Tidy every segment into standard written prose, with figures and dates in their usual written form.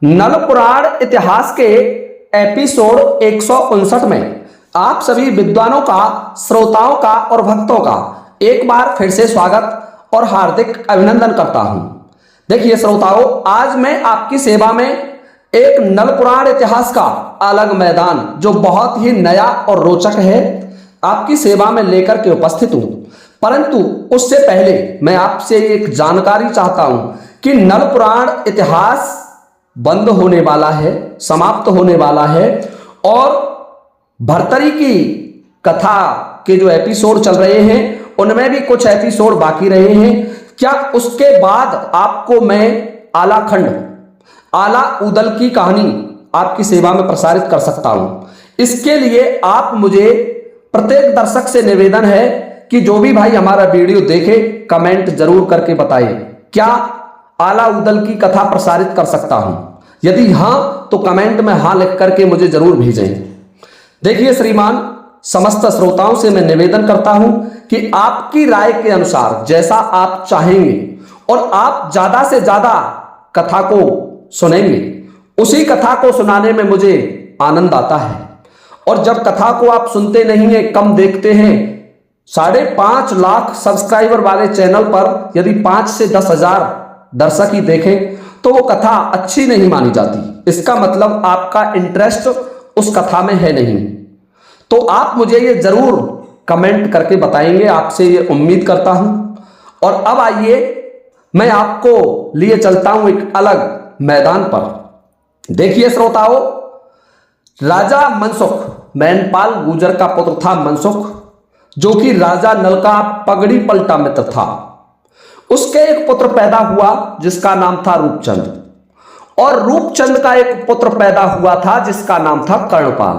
नल पुराण इतिहास के एपिसोड 159 में आप सभी विद्वानों का, श्रोताओं का और भक्तों का एक बार फिर से स्वागत और हार्दिक अभिनंदन करता हूं। देखिए श्रोताओं, आज मैं आपकी सेवा में एक नल पुराण इतिहास का अलग मैदान जो बहुत ही नया और रोचक है आपकी सेवा में लेकर के उपस्थित हूं। परंतु उससे पहले मैं आपसे एक जानकारी चाहता हूं कि नल पुराण इतिहास बंद होने वाला है, समाप्त होने वाला है और भर्तरी की कथा के जो एपिसोड चल रहे हैं उनमें भी कुछ एपिसोड बाकी रहे हैं। क्या उसके बाद आपको मैं आलाखंड, आला उदल की कहानी आपकी सेवा में प्रसारित कर सकता हूं? इसके लिए आप मुझे, प्रत्येक दर्शक से निवेदन है कि जो भी भाई हमारा वीडियो देखे कमेंट जरूर करके बताइए, क्या आला उदल की कथा प्रसारित कर सकता हूं? यदि हां तो कमेंट में हां लिख करके मुझे जरूर भेजें। देखिए श्रीमान, समस्त श्रोताओं से मैं निवेदन करता हूं कि आपकी राय के अनुसार जैसा आप चाहेंगे और आप ज्यादा से ज्यादा कथा को सुनेंगे, उसी कथा को सुनाने में मुझे आनंद आता है। और जब कथा को आप सुनते नहीं हैं, कम देखते हैं, 5.5 लाख सब्सक्राइबर वाले चैनल पर यदि 5 से 10 हजार दर्शक ही देखें तो वो कथा अच्छी नहीं मानी जाती। इसका मतलब आपका इंटरेस्ट उस कथा में है नहीं। तो आप मुझे ये जरूर कमेंट करके बताएंगे, आपसे ये उम्मीद करता हूं। और अब आइए मैं आपको लिए चलता हूं एक अलग मैदान पर। देखिए श्रोताओं, राजा मनसुख, मैनपाल गुर्जर का पुत्र था मनसुख, जो कि राजा नल का पगड़ी पलटा मित्र था। उसके एक पुत्र पैदा हुआ जिसका नाम था रूपचंद, और रूपचंद का एक पुत्र पैदा हुआ था जिसका नाम था कर्णपाल।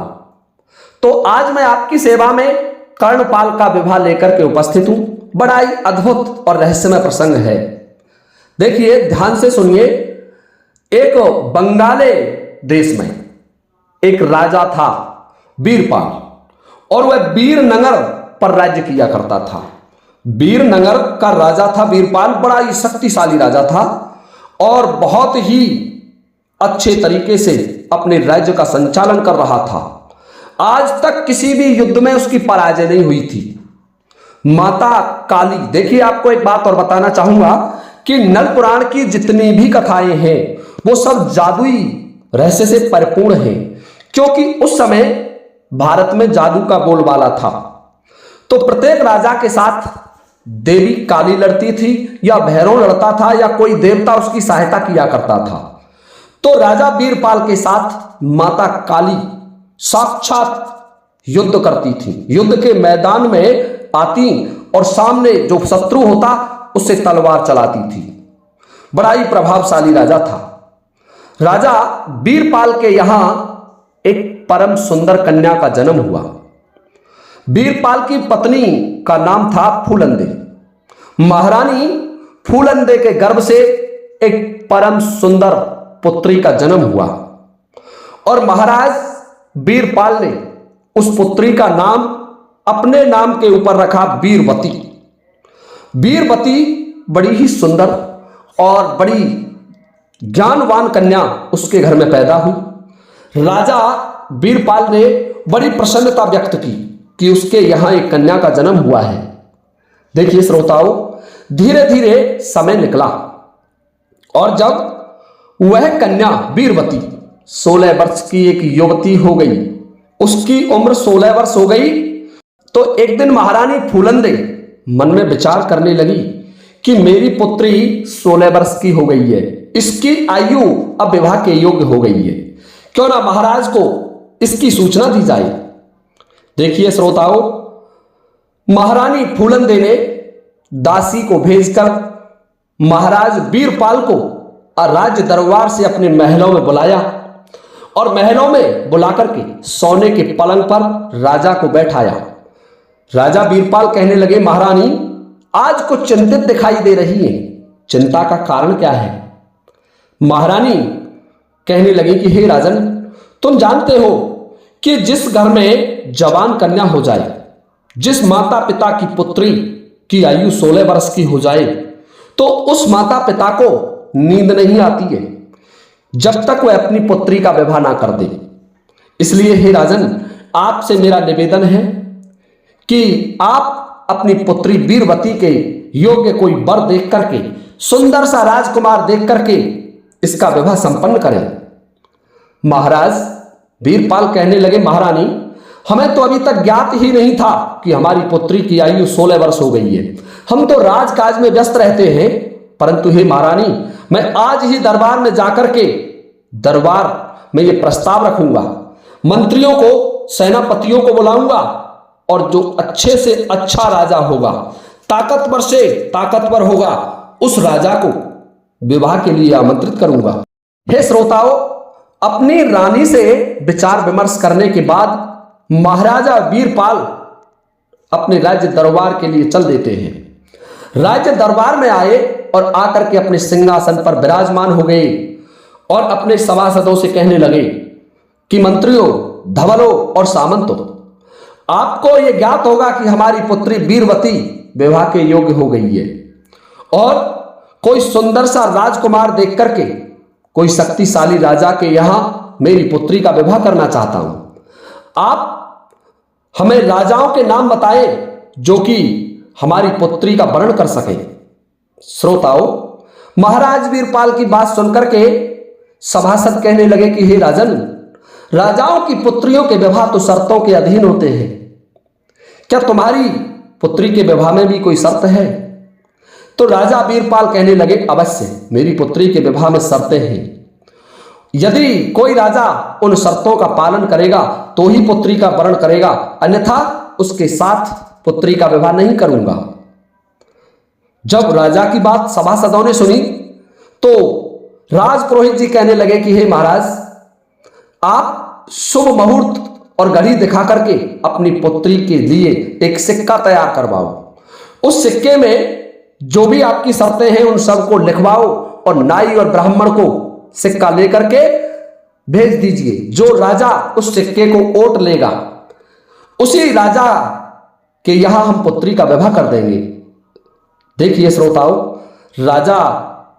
तो आज मैं आपकी सेवा में कर्णपाल का विवाह लेकर के उपस्थित हूं। बड़ा ही अद्भुत और रहस्यमय प्रसंग है। देखिए ध्यान से सुनिए। एक बंगाले देश में एक राजा था वीरपाल, और वह वीरनगर पर राज्य किया करता था। वीरनगर का राजा था वीरपाल, बड़ा ही शक्तिशाली राजा था और बहुत ही अच्छे तरीके से अपने राज्य का संचालन कर रहा था। आज तक किसी भी युद्ध में उसकी पराजय नहीं हुई थी। माता काली, देखिए आपको एक बात और बताना चाहूंगा कि नल पुराण की जितनी भी कथाएं हैं वो सब जादुई रहस्य से परिपूर्ण हैं, क्योंकि उस समय भारत में जादू का बोलबाला था। तो प्रत्येक राजा के साथ देवी काली लड़ती थी, या भैरव लड़ता था, या कोई देवता उसकी सहायता किया करता था। तो राजा वीरपाल के साथ माता काली साक्षात युद्ध करती थी। युद्ध के मैदान में आती और सामने जो शत्रु होता उससे तलवार चलाती थी। बड़ा ही प्रभावशाली राजा था। राजा वीरपाल के यहां एक परम सुंदर कन्या का जन्म हुआ। वीरपाल की पत्नी का नाम था फूलंदे। महारानी फूलंदे के गर्भ से एक परम सुंदर पुत्री का जन्म हुआ, और महाराज वीरपाल ने उस पुत्री का नाम अपने नाम के ऊपर रखा वीरवती। वीरवती बड़ी ही सुंदर और बड़ी ज्ञानवान कन्या उसके घर में पैदा हुई। राजा वीरपाल ने बड़ी प्रसन्नता व्यक्त की कि उसके यहां एक कन्या का जन्म हुआ है। देखिए श्रोताओं, धीरे धीरे समय निकला और जब वह कन्या वीरवती 16 वर्ष की एक युवती हो गई, उसकी उम्र 16 वर्ष हो गई, तो एक दिन महारानी फूलंदे मन में विचार करने लगी कि मेरी पुत्री 16 वर्ष की हो गई है, इसकी आयु अब विवाह के योग्य हो गई है, क्यों ना महाराज को इसकी सूचना दी जाए। देखिए श्रोताओं, महारानी फूलंदे ने दासी को भेजकर महाराज वीरपाल को राज्य दरबार से अपने महलों में बुलाया, और महलों में बुलाकर के सोने के पलंग पर राजा को बैठाया। राजा वीरपाल कहने लगे, महारानी आज कुछ चिंतित दिखाई दे रही है, चिंता का कारण क्या है? महारानी कहने लगी कि हे राजन, तुम जानते हो कि जिस घर में जवान कन्या हो जाए, जिस माता पिता की पुत्री की आयु 16 वर्ष की हो जाए, तो उस माता पिता को नींद नहीं आती है, जब तक वह अपनी पुत्री का विवाह ना कर दे। इसलिए हे राजन, आपसे मेरा निवेदन है कि आप अपनी पुत्री वीरवती के योग्य कोई वर देख करके, सुंदर सा राजकुमार देख करके इसका विवाह संपन्न करें। महाराज वीरपाल कहने लगे, महारानी, हमें तो अभी तक ज्ञात ही नहीं था कि हमारी पुत्री की आयु 16 वर्ष हो गई है। हम तो राजकाज में व्यस्त रहते हैं, परंतु हे महारानी, मैं आज ही दरबार में जाकर के दरबार में यह प्रस्ताव रखूंगा, मंत्रियों को, सेनापतियों को बुलाऊंगा और जो अच्छे से अच्छा राजा होगा, ताकतवर से ताकतवर होगा, उस राजा को विवाह के लिए आमंत्रित करूंगा। हे श्रोताओं, अपनी रानी से विचार विमर्श करने के बाद महाराजा वीरपाल अपने राज्य दरबार के लिए चल देते हैं। राज्य दरबार में आए और आकर के अपने सिंहासन पर विराजमान हो गए और अपने सभासदों से कहने लगे कि मंत्रियों, धवलों और सामंतों, आपको यह ज्ञात होगा कि हमारी पुत्री वीरवती विवाह के योग्य हो गई है और कोई सुंदर सा राजकुमार देख करके कोई शक्तिशाली राजा के यहां मेरी पुत्री का विवाह करना चाहता हूं। आप हमें राजाओं के नाम बताएं जो कि हमारी पुत्री का वर्ण कर सके। श्रोताओं, महाराज वीरपाल की बात सुनकर के सभासद कहने लगे कि हे राजन, राजाओं की पुत्रियों के विवाह तो शर्तों के अधीन होते हैं। क्या तुम्हारी पुत्री के विवाह में भी कोई शर्त है? तो राजा वीरपाल कहने लगे, अवश्य मेरी पुत्री के विवाह में शर्तें हैं। यदि कोई राजा उन शर्तों का पालन करेगा तो ही पुत्री का वरण करेगा, अन्यथा उसके साथ पुत्री का विवाह नहीं करूंगा। जब राजा की बात सभासदों ने सुनी तो राजपुरोहित जी कहने लगे कि हे महाराज, आप शुभ मुहूर्त और घड़ी दिखा करके अपनी पुत्री के लिए एक सिक्का तैयार करवाओ। उस सिक्के में जो भी आपकी शर्तें हैं उन सबको लिखवाओ और नाई और ब्राह्मण को सिक्का लेकर के भेज दीजिए। जो राजा उस सिक्के को ओट लेगा, उसी राजा के यहां हम पुत्री का विवाह कर देंगे। देखिए श्रोताओं, राजा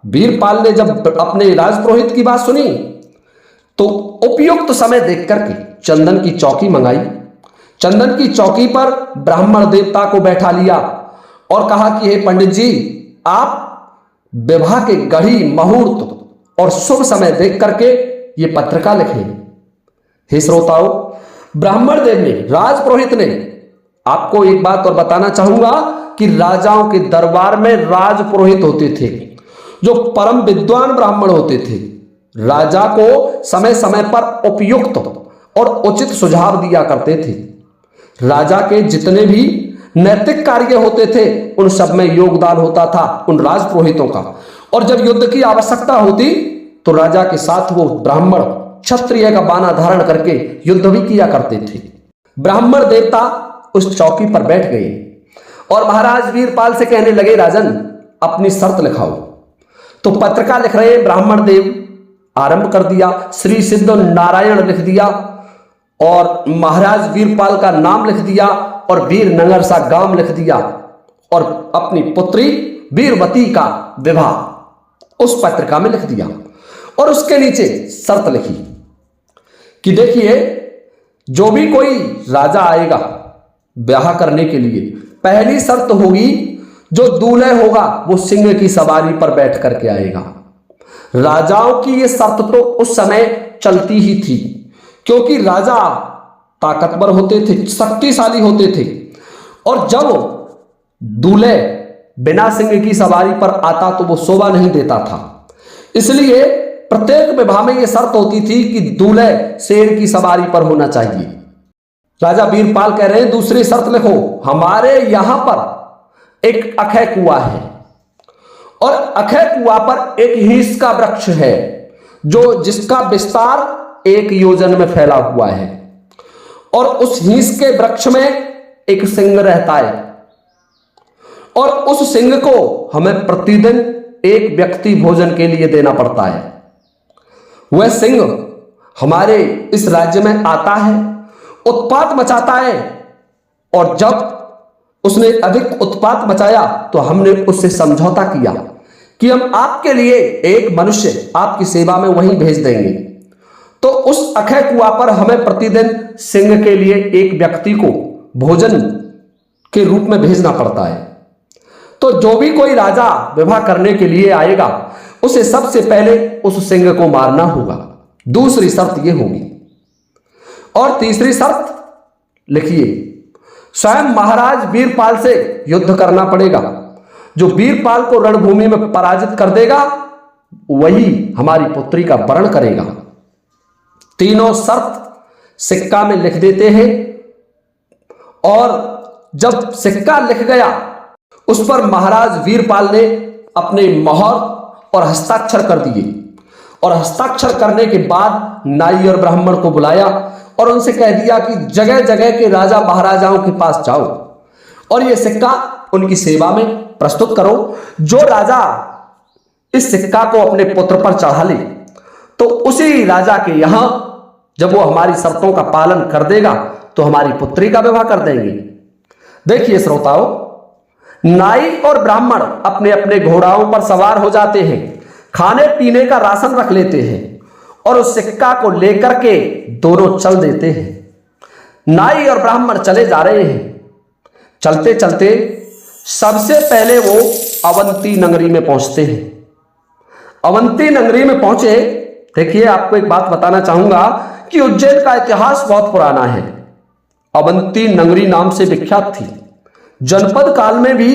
वीरपाल ने जब अपने राजपुरोहित की बात सुनी तो उपयुक्त समय देख करके चंदन की चौकी मंगाई। चंदन की चौकी पर ब्राह्मण देवता को बैठा लिया और कहा कि हे पंडित जी, आप विवाह के घड़ी, मुहूर्त और शुभ समय देख करके ये पत्रिका लिखें। हे श्रोताओं, ब्राह्मण देव ने, राजपुरोहित ने, आपको एक बात और बताना चाहूंगा कि राजाओं के दरबार में राजपुरोहित होते थे जो परम विद्वान ब्राह्मण होते थे। राजा को समय समय पर उपयुक्त और उचित सुझाव दिया करते थे। राजा के जितने भी नैतिक कार्य होते थे उन सब में योगदान होता था उन राजपुरोहितों का। और जब युद्ध की आवश्यकता होती तो राजा के साथ वो ब्राह्मण क्षत्रिय का बाना धारण करके युद्ध भी किया करते थे। ब्राह्मण देवता उस चौकी पर बैठ गए और महाराज वीरपाल से कहने लगे, राजन, अपनी शर्त लिखाओ। तो पत्रिका लिख रहे ब्राह्मण देव आरंभ कर दिया। श्री सिद्ध नारायण लिख दिया और महाराज वीरपाल का नाम लिख दिया और वीरनगर सा गांव लिख दिया और अपनी पुत्री वीरवती का विवाह उस पत्रिका में लिख दिया। और उसके नीचे शर्त लिखी कि देखिए, जो भी कोई राजा आएगा ब्याह करने के लिए, पहली शर्त होगी जो दूल्हे होगा वो सिंह की सवारी पर बैठ करके आएगा। राजाओं की ये शर्त तो उस समय चलती ही थी, क्योंकि राजा ताकतवर होते थे, शक्तिशाली होते थे, और जब दूल्हे बिना सिंह की सवारी पर आता तो वो शोभा नहीं देता था। इसलिए प्रत्येक विवाह में यह शर्त होती थी कि दूल्हे शेर की सवारी पर होना चाहिए। राजा वीरपाल कह रहे हैं, दूसरी शर्त लिखो, हमारे यहां पर एक अक्षय कुआं है और अक्षय कुआं पर एक हीस का वृक्ष है जो जिसका विस्तार 1 योजन में फैला हुआ है और उस हीस के वृक्ष में एक सिंह रहता है और उस सिंह को हमें प्रतिदिन एक व्यक्ति भोजन के लिए देना पड़ता है। वह सिंह हमारे इस राज्य में आता है, उत्पात मचाता है और जब उसने अधिक उत्पात मचाया तो हमने उससे समझौता किया कि हम आपके लिए एक मनुष्य आपकी सेवा में वहीं भेज देंगे। तो उस अक्षय कुआं पर हमें प्रतिदिन सिंह के लिए एक व्यक्ति को भोजन के रूप में भेजना पड़ता है। तो जो भी कोई राजा विवाह करने के लिए आएगा उसे सबसे पहले उस सिंह को मारना होगा। दूसरी शर्त यह होगी। और तीसरी शर्त लिखिए, स्वयं महाराज वीरपाल से युद्ध करना पड़ेगा। जो वीरपाल को रणभूमि में पराजित कर देगा वही हमारी पुत्री का वरण करेगा। तीनों शर्त सिक्का में लिख देते हैं और जब सिक्का लिख गया उस पर महाराज वीरपाल ने अपने मोहर और हस्ताक्षर कर दिए। और हस्ताक्षर करने के बाद नाई और ब्राह्मण को बुलाया और उनसे कह दिया कि जगह जगह के राजा महाराजाओं के पास जाओ और यह सिक्का उनकी सेवा में प्रस्तुत करो। जो राजा इस सिक्का को अपने पुत्र पर चढ़ा ले तो उसी राजा के यहां जब वो हमारी शर्तों का पालन कर देगा तो हमारी पुत्री का विवाह कर देंगे। देखिए श्रोताओं, नाई और ब्राह्मण अपने अपने घोड़ाओं पर सवार हो जाते हैं, खाने पीने का राशन रख लेते हैं और उस सिक्का को लेकर के दोनों चल देते हैं। नाई और ब्राह्मण चले जा रहे हैं। चलते चलते सबसे पहले वो अवंती नगरी में पहुंचते हैं। अवंती नगरी में पहुंचे, देखिए आपको एक बात बताना चाहूंगा कि उज्जैन का इतिहास बहुत पुराना है। अवंती नगरी नाम से विख्यात थी। जनपद काल में भी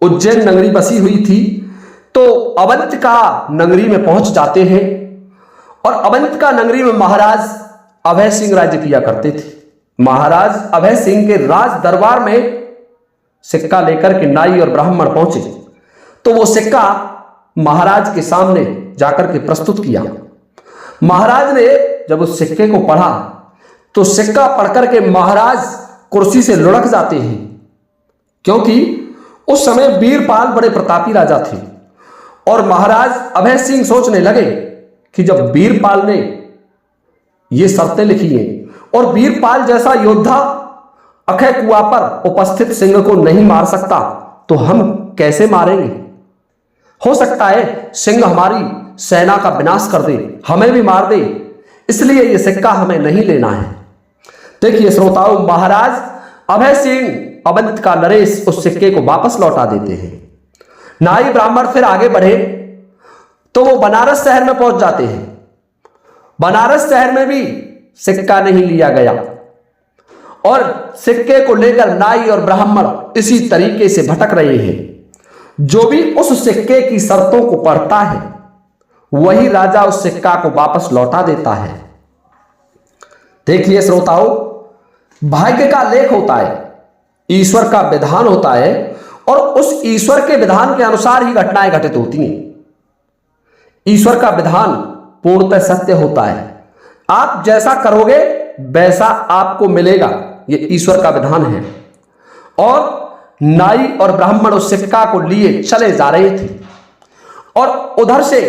उज्जैन नगरी बसी हुई थी। तो अवंत का नगरी में पहुंच जाते हैं और अवंत का नगरी में महाराज अभय सिंह राज्य किया करते थे। महाराज अभय सिंह के राज दरबार में सिक्का लेकर के नाई और ब्राह्मण पहुंचे तो वो सिक्का महाराज के सामने जाकर के प्रस्तुत किया। महाराज ने जब उस सिक्के को पढ़ा तो सिक्का पढ़कर के महाराज कुर्सी से लुढ़क जाते हैं, क्योंकि उस समय वीरपाल बड़े प्रतापी राजा थे। और महाराज अभय सिंह सोचने लगे कि जब वीरपाल ने ये शर्तें लिखी हैं और वीरपाल जैसा योद्धा अक्षय कुआं पर उपस्थित सिंह को नहीं मार सकता तो हम कैसे मारेंगे। हो सकता है सिंह हमारी सेना का विनाश कर दे, हमें भी मार दे, इसलिए यह सिक्का हमें नहीं लेना है। देखिए श्रोताओं, महाराज अभय सिंह अवंत का नरेश उस सिक्के को वापस लौटा देते हैं। नाई ब्राह्मण फिर आगे बढ़े तो वो बनारस शहर में पहुंच जाते हैं। बनारस शहर में भी सिक्का नहीं लिया गया और सिक्के को लेकर नाई और ब्राह्मण इसी तरीके से भटक रहे हैं। जो भी उस सिक्के की शर्तों को पढ़ता है वही राजा उस सिक्का को वापस लौटा देता है। देखिए श्रोताओं, भाग्य का लेख होता है, ईश्वर का विधान होता है और उस ईश्वर के विधान के अनुसार ही घटनाएं घटित होती हैं। ईश्वर का विधान पूर्णतः सत्य होता है। आप जैसा करोगे वैसा आपको मिलेगा, यह ईश्वर का विधान है। और नाई और ब्राह्मण उस सिक्का को लिए चले जा रहे थे और उधर से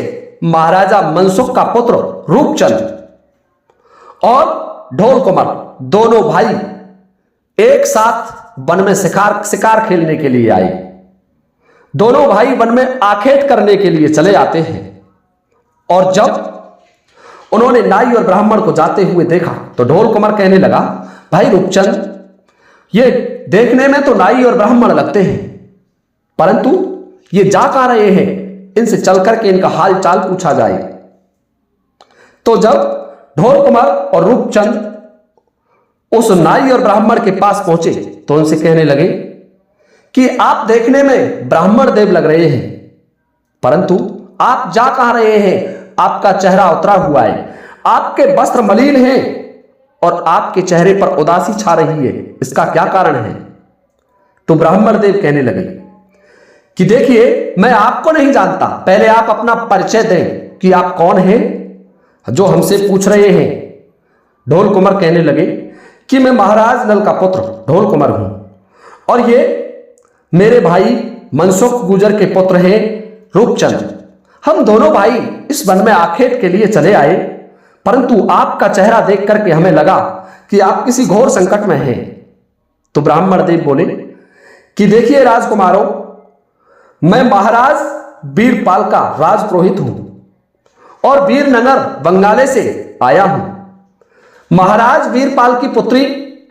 महाराजा मनसुख का पुत्र रूपचंद और ढोल कुमार दोनों भाई एक साथ वन में शिकार खेलने के लिए आए। दोनों भाई वन में आखेट करने के लिए चले आते हैं और जब उन्होंने नाई और ब्राह्मण को जाते हुए देखा तो ढोल कुमार कहने लगा, भाई रूपचंद, ये देखने में तो नाई और ब्राह्मण लगते हैं, परंतु ये जा कहां रहे हैं, इनसे चल करके इनका हाल चाल पूछा जाए। तो जब ढोल कुमार और रूपचंद उस नाई और ब्राह्मण के पास पहुंचे तो उनसे कहने लगे कि आप देखने में ब्राह्मण देव लग रहे हैं, परंतु आप जा कहां रहे हैं, आपका चेहरा उतरा हुआ है, आपके वस्त्र मलिन हैं और आपके चेहरे पर उदासी छा रही है, इसका क्या कारण है। तो ब्राह्मण देव कहने लगे कि देखिए, मैं आपको नहीं जानता, पहले आप अपना परिचय दें कि आप कौन हैं जो हमसे पूछ रहे हैं। ढोल कुमार कहने लगे कि मैं महाराज नल का पुत्र ढोल कुमार हूं और ये मेरे भाई मनसुख गुजर के पुत्र हैं रूपचंद। हम दोनों भाई इस वन में आखेट के लिए चले आए, परंतु आपका चेहरा देख करके हमें लगा कि आप किसी घोर संकट में हैं। तो ब्राह्मण देव बोले कि देखिए राजकुमारों, मैं महाराज वीरपाल का राजपुरोहित हूं और वीरनगर बंगाले से आया हूं। महाराज वीरपाल की पुत्री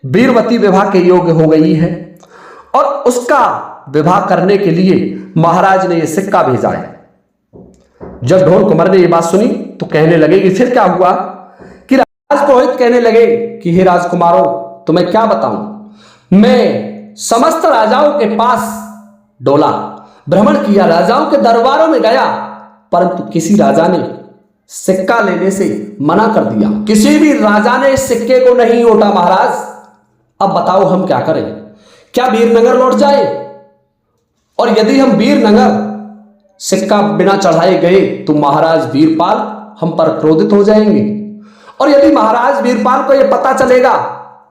वीरवती विवाह के योग्य हो गई है और उसका विवाह करने के लिए महाराज ने यह सिक्का भेजा है। जब ढोल कुंवर ने यह बात सुनी तो कहने लगे कि फिर क्या हुआ? कि राजपुरोहित कहने लगे कि हे राजकुमारों, तुम्हें क्या बताऊं, मैं समस्त राजाओं के पास डोला, भ्रमण किया, राजाओं के दरबारों में गया, परंतु किसी राजा ने सिक्का लेने से मना कर दिया। किसी भी राजा ने इस सिक्के को नहीं ओटा महाराज। अब बताओ हम क्या करें? क्या वीरनगर लौट जाए? और यदि हम वीरनगर सिक्का बिना चढ़ाए गए तो महाराज वीरपाल हम पर क्रोधित हो जाएंगे, और यदि महाराज वीरपाल को यह पता चलेगा,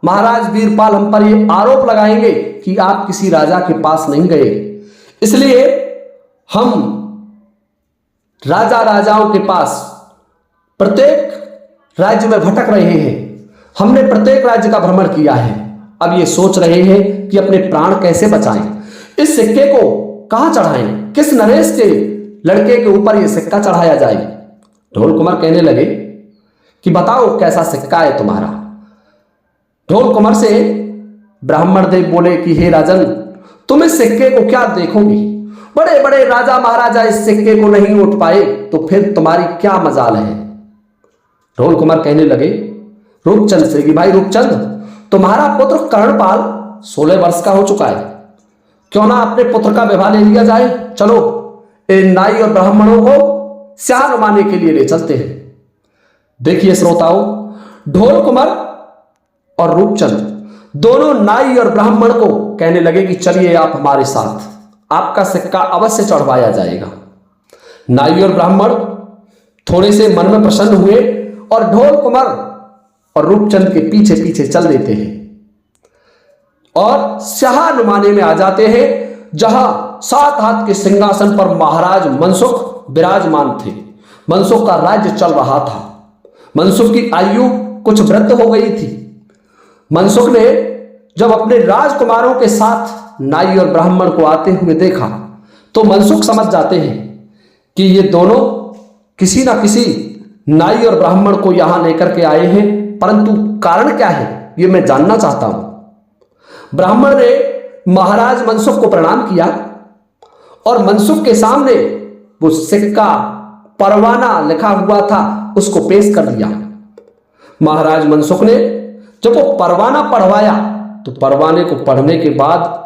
महाराज वीरपाल हम पर यह आरोप लगाएंगे कि आप किसी राजा के पास नहीं गए। इसलिए हम राजाओं के पास प्रत्येक राज्य में भटक रहे हैं। हमने प्रत्येक राज्य का भ्रमण किया है। अब ये सोच रहे हैं कि अपने प्राण कैसे बचाएं, इस सिक्के को कहां चढ़ाएं, किस नरेश के लड़के के ऊपर यह सिक्का चढ़ाया जाए। ढोल कुंवर कहने लगे कि बताओ कैसा सिक्का है तुम्हारा। ढोल कुंवर से ब्राह्मण देव बोले कि हे राजन, तुम इस सिक्के को क्या देखोगी? बड़े बड़े राजा महाराजा इस सिक्के को नहीं उठ पाए, तो फिर तुम्हारी क्या मजाल है? ढोल कुंवर कहने लगे रूपचंद से कि भाई रूपचंद, तुम्हारा पुत्र कर्णपाल 16 वर्ष का हो चुका है, क्यों ना अपने पुत्र का विवाह ले लिया जाए। चलो इन नाई और ब्राह्मणों को स्याह नुमाने के लिए ले चलते हैं। देखिए श्रोताओं, ढोल कुंवर और रूपचंद दोनों नाई और ब्राह्मण को कहने लगे कि चलिए आप हमारे साथ, आपका सिक्का अवश्य चढ़वाया जाएगा। नाई और ब्राह्मण थोड़े से मन में प्रसन्न हुए और ढोल कुंवर और रूपचंद के पीछे पीछे चल देते हैं और स्याह नुमाने में आ जाते हैं, जहां 7 हाथ के सिंहासन पर महाराज मनसुख विराजमान थे। मनसुख का राज्य चल रहा था। मनसुख की आयु कुछ वृद्ध हो गई थी। मनसुख ने जब अपने राजकुमारों के साथ नाई और ब्राह्मण को आते हुए देखा तो मनसुख समझ जाते हैं कि ये दोनों किसी ना किसी नाई और ब्राह्मण को यहां लेकर के आए हैं, परंतु कारण क्या है ये मैं जानना चाहता हूं। ब्राह्मण ने महाराज मनसुख को प्रणाम किया और मनसुख के सामने वो सिक्का परवाना लिखा हुआ था उसको पेश कर दिया। महाराज मनसुख ने जब वो परवाना पढ़वाया तो परवाने को पढ़ने के बाद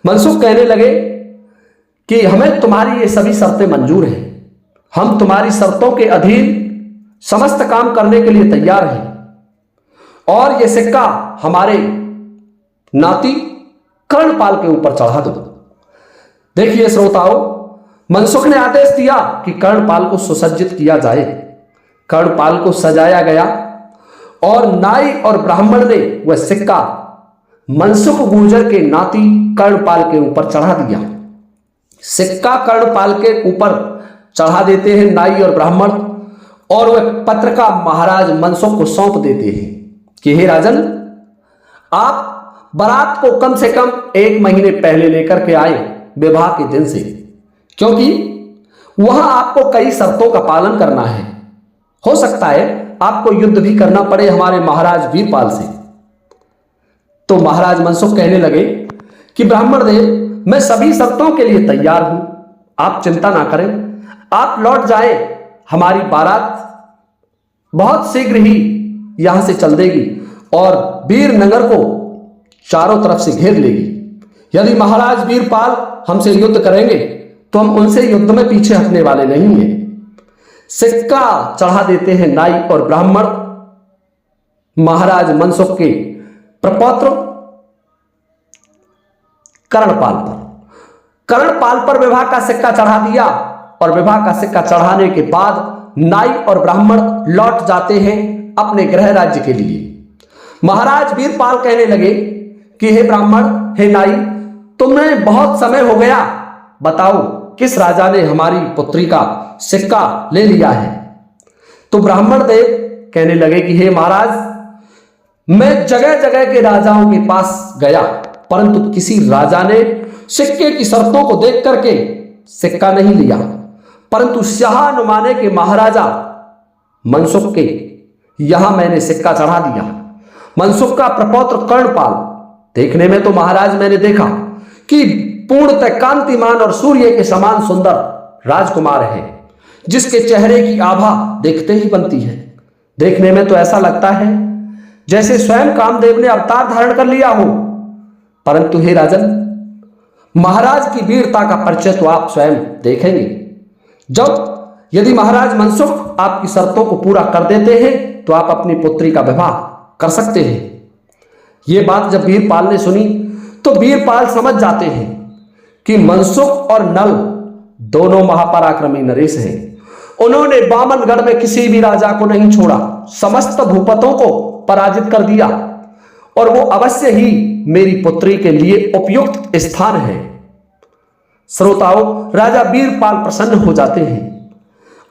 मनसुख कहने लगे कि हमें तुम्हारी ये सभी शर्तें मंजूर हैं, हम तुम्हारी शर्तों के अधीन समस्त काम करने के लिए तैयार हैं, और ये सिक्का हमारे नाती कर्णपाल के ऊपर चढ़ा दो। देखिए श्रोताओं, मनसुख ने आदेश दिया कि कर्णपाल को सुसज्जित किया जाए। कर्णपाल को सजाया गया और नाई और ब्राह्मण ने वह सिक्का मनसुख गुर्जर के नाती कर्णपाल के ऊपर चढ़ा दिया। सिक्का कर्णपाल के ऊपर चढ़ा देते हैं नाई और ब्राह्मण, और वह पत्र का महाराज मनसुख को सौंप देते हैं कि हे राजन, आप बारात को कम से कम 1 महीने पहले लेकर के आए विवाह के दिन से, क्योंकि वहां आपको कई शर्तों का पालन करना है। हो सकता है आपको युद्ध भी करना पड़े हमारे महाराज वीरपाल से। तो महाराज मनसुख कहने लगे कि ब्राह्मण देव, मैं सभी शर्तों के लिए तैयार हूं, आप चिंता ना करें, आप लौट जाए, हमारी बारात बहुत शीघ्र ही यहां से चल देगी और वीरनगर को चारों तरफ से घेर लेगी। यदि महाराज वीरपाल हमसे युद्ध करेंगे तो हम उनसे युद्ध में पीछे हटने वाले नहीं हैं। सिक्का चढ़ा देते हैं नाई और ब्राह्मण महाराज मनसुख के प्रपौत्र कर्णपाल पर विवाह का सिक्का चढ़ा दिया, और विवाह का सिक्का चढ़ाने के बाद नाई और ब्राह्मण लौट जाते हैं अपने गृह राज्य के लिए। महाराज वीरपाल कहने लगे कि हे ब्राह्मण, हे नाई, तुमने बहुत समय हो गया, बताओ किस राजा ने हमारी पुत्री का सिक्का ले लिया है। तो ब्राह्मण देव कहने लगे कि हे महाराज, मैं जगह जगह के राजाओं के पास गया, परंतु किसी राजा ने सिक्के की शर्तों को देख करके सिक्का नहीं लिया, परंतु शाह नुमाने के महाराजा मनसुख के यहां मैंने सिक्का चढ़ा दिया। मनसुख का प्रपौत्र कर्णपाल, देखने में तो महाराज मैंने देखा कि पूर्णतः कांतिमान और सूर्य के समान सुंदर राजकुमार है, जिसके चेहरे की आभा देखते ही बनती है। देखने में तो ऐसा लगता है जैसे स्वयं कामदेव ने अवतार धारण कर लिया हो। परंतु हे राजन, महाराज की वीरता का परिचय तो आप स्वयं देखेंगे जब यदि महाराज मनसुख आपकी शर्तों को पूरा कर देते हैं तो आप अपनी पुत्री का विवाह कर सकते हैं। यह बात जब वीरपाल ने सुनी तो वीरपाल समझ जाते हैं कि मनसुख और नल दोनों महापराक्रमी नरेश हैं। उन्होंने बामनगढ़ में किसी भी राजा को नहीं छोड़ा, समस्त भूपतों को पराजित कर दिया और वो अवश्य ही मेरी पुत्री के लिए उपयुक्त स्थान है। श्रोताओं, राजा वीरपाल प्रसन्न हो जाते हैं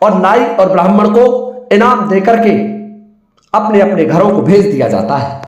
और नाई और ब्राह्मण को इनाम देकर के अपने अपने घरों को भेज दिया जाता है।